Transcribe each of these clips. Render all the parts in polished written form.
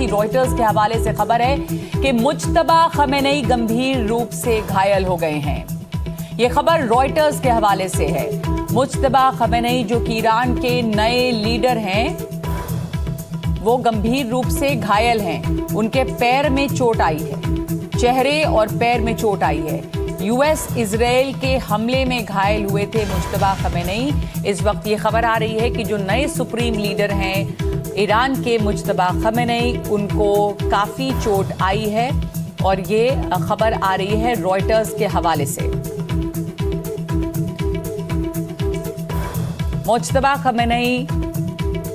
Agency Reuters के हवाले से खबर है कि मुज्तबा खमेनेई गंभीर रूप से घायल हो गए हैं। ये खबर रॉयटर्स के हवाले से है। मुज्तबा खमेनेई जो कि ईरान के नए लीडर हैं, वो गंभीर रूप से घायल हैं। उनके पैर में चोट आई है, चेहरे और पैर में चोट आई है। यूएस इजराइल के हमले में घायल हुए थे मुज्तबा खमेनेई। इस वक्त ये खबर आ रही है कि जो नए सुप्रीम लीडर हैं ईरान के, मुज्तबा खमेनेई, उनको काफ़ी चोट आई है और ये खबर आ रही है रॉयटर्स के हवाले से। मुज्तबा खमेनेई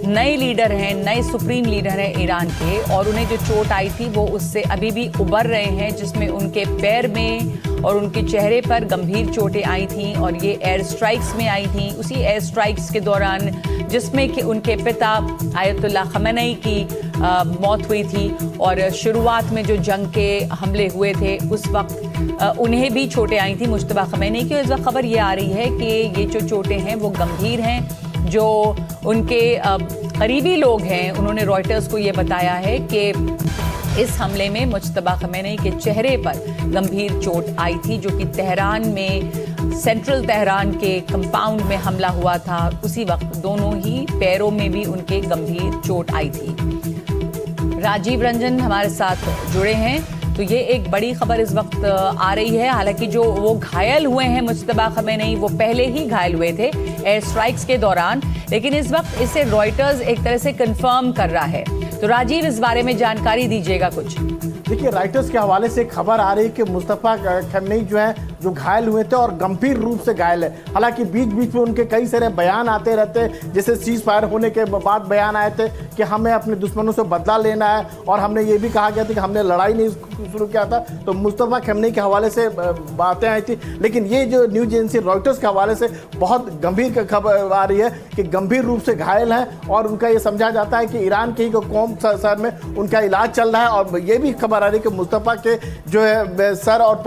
नए लीडर हैं, नए सुप्रीम लीडर हैं ईरान के, और उन्हें जो चोट आई थी वो उससे अभी भी उबर रहे हैं, जिसमें उनके पैर में और उनके चेहरे पर गंभीर चोटें आई थीं और ये एयर स्ट्राइक्स में आई थीं। उसी एयर स्ट्राइक्स के दौरान जिसमें कि उनके पिता आयतुल्ला खमेनेई की मौत हुई थी और शुरुआत में जो जंग के हमले हुए थे उस वक्त उन्हें भी चोटें आई थी मुज्तबा खमेनेई की। इस वक्त खबर ये आ रही है कि ये जो चोटें हैं वो गंभीर हैं। जो उनके करीबी लोग हैं उन्होंने रॉयटर्स को ये बताया है कि इस हमले में मुज्तबा खमेनेई के चेहरे पर गंभीर चोट आई थी, जो कि तेहरान में, सेंट्रल तेहरान के कंपाउंड में हमला हुआ था। उसी वक्त दोनों ही पैरों में भी उनके गंभीर चोट आई थी। राजीव रंजन हमारे साथ जुड़े हैं, तो ये एक बड़ी खबर इस वक्त आ रही है। हालांकि जो वो घायल हुए हैं मुज्तबा खमेनेई, वो पहले ही घायल हुए थे एयर स्ट्राइक्स के दौरान, लेकिन इस वक्त इसे रॉयटर्स एक तरह से कंफर्म कर रहा है। तो राजीव, इस बारे में जानकारी दीजिएगा कुछ। देखिए, रॉयटर्स के हवाले से खबर आ रही है कि मुज्तबा खमेनेई जो है जो घायल हुए थे और गंभीर रूप से घायल है। हालांकि बीच बीच में उनके कई सारे बयान आते रहते, जैसे सीज फायर होने के बाद बयान आए थे कि हमें अपने दुश्मनों से बदला लेना है, और हमने ये भी कहा गया था कि हमने लड़ाई नहीं शुरू किया था। तो मुज्तबा खमेनेई के हवाले से बातें आई थी, लेकिन ये जो न्यूज एजेंसी रॉयटर्स के हवाले से बहुत गंभीर खबर आ रही है कि गंभीर रूप से घायल हैं और उनका ये समझा जाता है कि ईरान के ही कौम शहर में उनका इलाज चल रहा है। और ये भी खबर आ रही है कि मुज्तबा के जो है सर और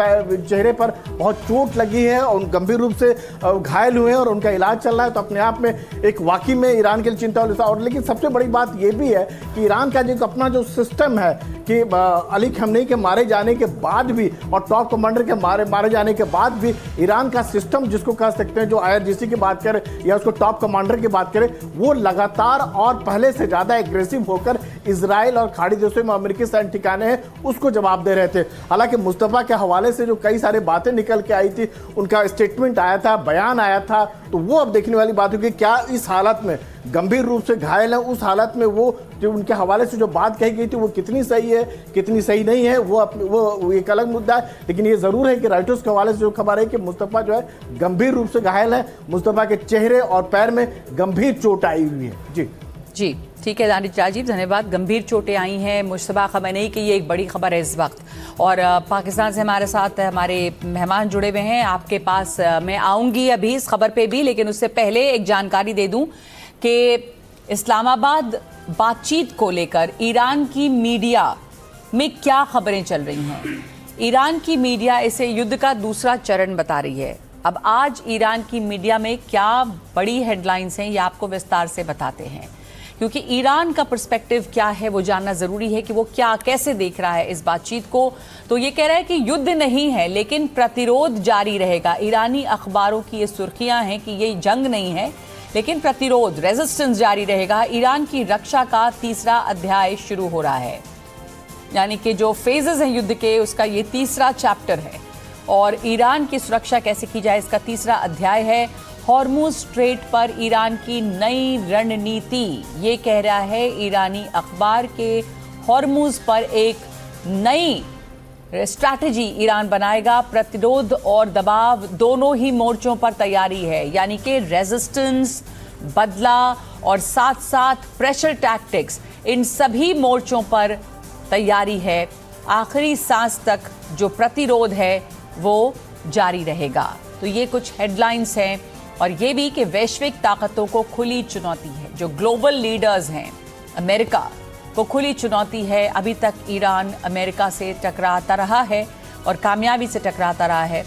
चेहरे पर बहुत चोट लगी है और गंभीर रूप से घायल हुए हैं और उनका इलाज चल रहा है। तो अपने आप में एक वाकई में ईरान के लिए चिंता और लेकिन सबसे बड़ी बात यह भी है कि ईरान का जो अपना जो सिस्टम है कि अली खमेनेई के मारे जाने के बाद भी और टॉप कमांडर के मारे जाने के बाद भी ईरान का सिस्टम, जिसको कह सकते हैं, जो IRGC की बात करें या उसको टॉप कमांडर की बात करें, वो लगातार और पहले से ज़्यादा एग्रेसिव होकर इजराइल और खाड़ी देशों में अमेरिकी सैन्य ठिकाने हैं उसको जवाब दे रहे थे। हालांकि मुज्तबा के हवाले से जो कई सारी बातें निकल के आई थी, उनका स्टेटमेंट आया था, बयान आया था, तो वो अब देखने वाली बात होगी क्या इस हालत में गंभीर रूप से घायल है, उस हालत में वो जो उनके हवाले से जो बात कही गई थी वो कितनी सही है, कितनी सही नहीं है, वो एक अलग मुद्दा है। लेकिन ये ज़रूर है कि रॉयटर्स के हवाले से जो खबर है कि मुज्तबा जो है गंभीर रूप से घायल है, मुज्तबा के चेहरे और पैर में गंभीर चोट आई हुई है। जी ठीक है राजीव, धन्यवाद। गंभीर चोटें आई हैं मुज्तबा खमेनेई की, ये एक बड़ी खबर है इस वक्त। और पाकिस्तान से हमारे साथ हमारे मेहमान जुड़े हुए हैं, आपके पास मैं आऊँगी अभी इस खबर पे भी, लेकिन उससे पहले एक जानकारी दे दूँ कि इस्लामाबाद बातचीत को लेकर ईरान की मीडिया में क्या खबरें चल रही हैं। ईरान की मीडिया इसे युद्ध का दूसरा चरण बता रही है। अब आज ईरान की मीडिया में क्या बड़ी हेडलाइंस हैं, ये आपको विस्तार से बताते हैं, क्योंकि ईरान का पर्सपेक्टिव क्या है वो जानना ज़रूरी है कि वो क्या कैसे देख रहा है इस बातचीत को। तो ये कह रहा है कि युद्ध नहीं है लेकिन प्रतिरोध जारी रहेगा। ईरानी अखबारों की ये सुर्खियां हैं कि ये जंग नहीं है लेकिन प्रतिरोध, रेजिस्टेंस जारी रहेगा। ईरान की रक्षा का तीसरा अध्याय शुरू हो रहा है, यानी कि जो फेजेस हैं युद्ध के, उसका ये तीसरा चैप्टर है और ईरान की सुरक्षा कैसे की जाए इसका तीसरा अध्याय है। हॉर्मुज स्ट्रेट पर ईरान की नई रणनीति, ये कह रहा है ईरानी अखबार के, हॉर्मुज पर एक नई स्ट्रैटेजी ईरान बनाएगा। प्रतिरोध और दबाव दोनों ही मोर्चों पर तैयारी है, यानी कि रेजिस्टेंस, बदला और साथ साथ प्रेशर टैक्टिक्स, इन सभी मोर्चों पर तैयारी है। आखिरी सांस तक जो प्रतिरोध है वो जारी रहेगा। तो ये कुछ हेडलाइंस हैं और ये भी कि वैश्विक ताकतों को खुली चुनौती है, जो ग्लोबल लीडर्स हैं, अमेरिका को खुली चुनौती है। अभी तक ईरान अमेरिका से टकराता रहा है और कामयाबी से टकराता रहा है।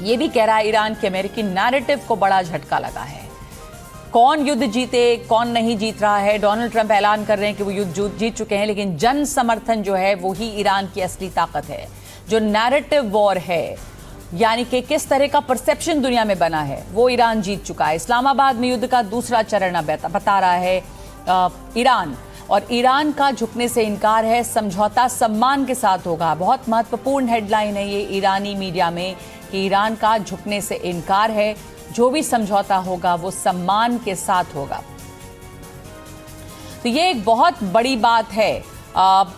ये भी कह रहा है ईरान के अमेरिकी नैरेटिव को बड़ा झटका लगा है। कौन युद्ध जीते कौन नहीं जीत रहा है, डोनाल्ड ट्रंप ऐलान कर रहे हैं कि वो युद्ध जीत चुके हैं, लेकिन जन समर्थन जो है वो ही ईरान की असली ताकत है। जो नैरेटिव वॉर है, यानी कि किस तरह का परसेप्शन दुनिया में बना है, वो ईरान जीत चुका है। इस्लामाबाद में युद्ध का दूसरा चरण अब बता रहा है ईरान, और ईरान का झुकने से इनकार है, समझौता सम्मान के साथ होगा। बहुत महत्वपूर्ण हेडलाइन है ये ईरानी मीडिया में कि ईरान का झुकने से इनकार है, जो भी समझौता होगा वो सम्मान के साथ होगा। तो ये एक बहुत बड़ी बात है।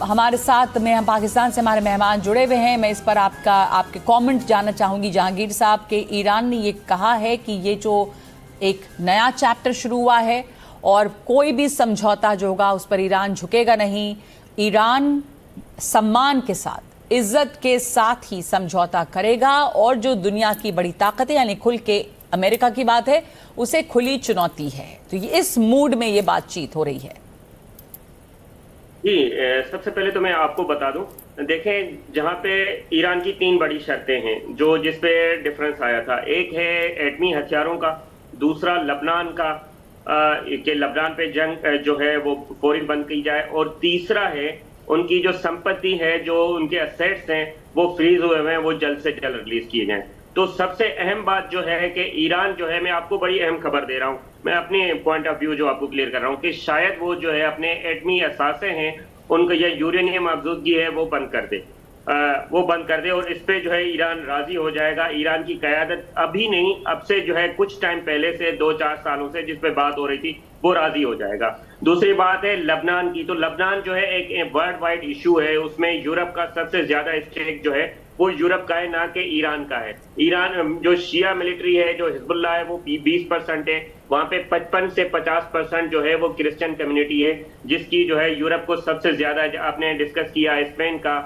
हमारे साथ में हम पाकिस्तान से हमारे मेहमान जुड़े हुए हैं। मैं इस पर आपके कमेंट जानना चाहूँगी जहांगीर साहब के। ईरान ने ये कहा है कि ये जो एक नया चैप्टर शुरू हुआ है और कोई भी समझौता जो होगा उस पर ईरान झुकेगा नहीं। ईरान सम्मान के साथ, इज्जत के साथ ही समझौता करेगा, और जो दुनिया की बड़ी ताकतें यानी खुल के अमेरिका की बात है, उसे खुली चुनौती है। तो ये इस मूड में ये बातचीत हो रही है। जी, सबसे पहले तो मैं आपको बता दूं, देखें जहां पे ईरान की 3 बड़ी शर्तें हैं जो जिस पे डिफरेंस आया था। एक है एटमी हथियारों का, दूसरा लबनान का कि लबनान पे जंग जो है वो फौरी बंद की जाए, और तीसरा है उनकी जो संपत्ति है, जो उनके असेट्स हैं वो फ्रीज हुए हुए हैं, वो जल्द से जल्द रिलीज किए जाएं। तो सबसे अहम बात जो है कि ईरान जो है, मैं आपको बड़ी अहम खबर दे रहा हूं, मैं अपने पॉइंट ऑफ व्यू जो आपको क्लियर कर रहा हूं कि शायद वो जो है अपने एटमी असासे हैं उनको, या यूरेनियम अफजूदगी है वो बंद कर दे, और इस पे जो है ईरान राजी हो जाएगा। ईरान की क़यादत अभी नहीं, अब से जो है कुछ टाइम पहले से 2-4 सालों से जिस पे बात हो रही थी वो राजी हो जाएगा। दूसरी बात है लबनान की। तो लबनान जो है एक वर्ल्ड वाइड इशू है, उसमें यूरोप का सबसे ज्यादा स्टेक जो है वो यूरोप का है, ना कि ईरान का है। ईरान जो शिया मिलिट्री है, जो हिजबुल्लाह है, वो 20% है। वहां पे 55 से 50% जो है वो क्रिश्चियन कम्युनिटी है, जिसकी जो है यूरोप को सबसे ज्यादा, आपने डिस्कस किया स्पेन का,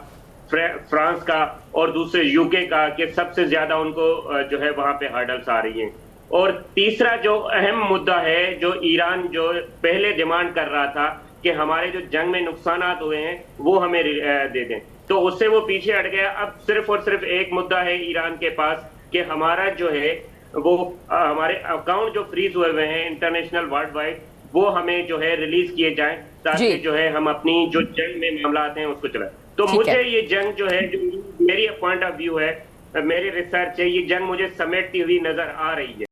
फ्रांस का और दूसरे यूके का, कि सबसे ज्यादा उनको जो है वहां पे हर्डल्स आ रही हैं। और तीसरा जो अहम मुद्दा है, जो ईरान जो पहले डिमांड कर रहा था कि हमारे जो जंग में नुकसान हुए हैं वो हमें दे दें, तो उससे वो पीछे हट गया। अब सिर्फ और सिर्फ एक मुद्दा है ईरान के पास कि हमारा जो है वो हमारे अकाउंट जो फ्रीज हुए हुए हैं इंटरनेशनल वर्ल्ड वाइड, वो हमें जो है रिलीज किए जाएं, ताकि जो है हम अपनी जो जंग में मामला हैं उसको चलाएं। तो मुझे ये जंग जो है, जो मेरी पॉइंट ऑफ व्यू है, मेरी रिसर्च है, ये जंग मुझे समेटती हुई नजर आ रही है।